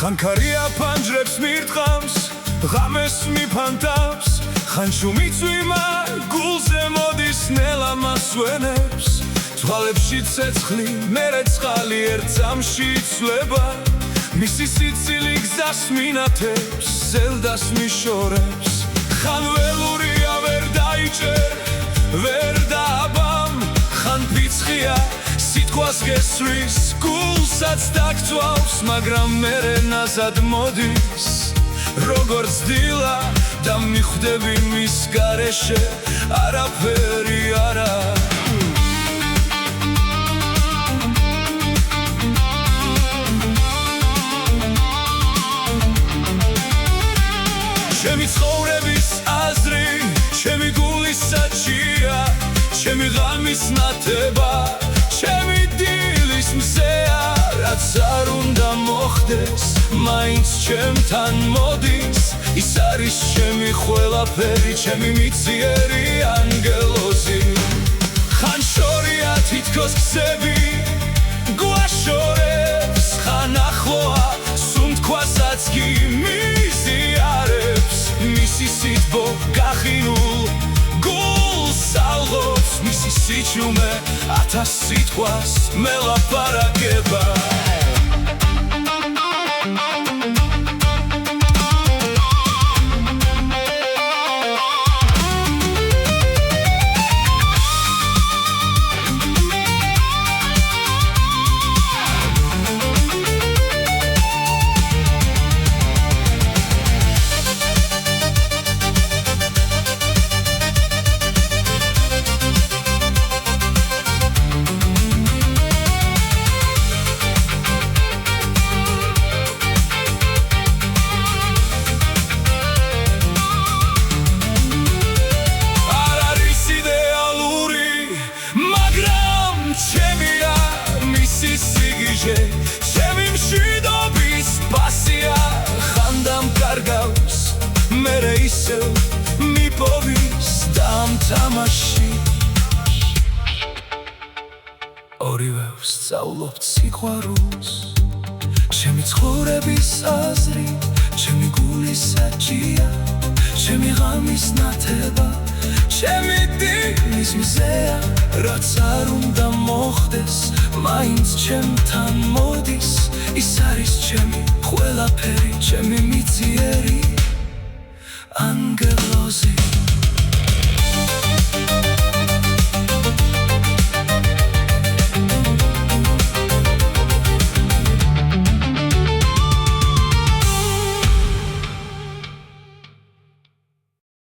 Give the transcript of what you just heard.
ხანქარია ფანჯრებს მირტყავს, ღამეს მიფანტავს, ხან შუმიწვიმა გულზე მოდის ნელა მასვენებს, თვალებში ცეცხლი, მერე წყალი ერთ წამში იცვლება, მისი სიცილი გზას მინათებს, ზელდას მიშორებს, ხან ველურია ვერ დაიჭერ, ვერ დააბამ, ხან ფიცხია სიტყვას გესვრის, გულსაც დაგწვავს, მაგრამ მერე ნაზად მოდის, როგორც დილა და მიხვდები მის გარეშე არაფერი არა. ჩემი ცხოვრების აზრი, ჩემი გულის საჭია, ჩემი ღამის ნათება, ჩემი დილის მზეა, რაც არ უნდა მოხდეს, მაინც ჩემთან მოდის, ის არის ჩემი ყველაფერი, ჩემი მიწიერი ანგელოზი. ხან შორია თითქოს გზები, გვაშორებს, ხან ახლოა, სუნთქვასაც კი მიზიარებს, მისი სითბო გახინულ გულს ალღობს, მისი სიჩუმე ათას სიტყვას მელაპარაკება. ჩემი მშვიდობის პასია, ხანდამ კარგავს, მერე ისევ მიპოვის დამთამაში. ორივე ვსწავლობთ სიყვარულს, ჩემი ცხოვრების აზრი, ჩემი გულის საჭია, ჩემი ღამის ნათება, ჩემი დილის მზეა, რაც არ უნდა მოხდეს, მაინც ჩემთან მოდის, ის არის ჩემი ყველაფერი, ჩემი მიწიერი ანგელოზი.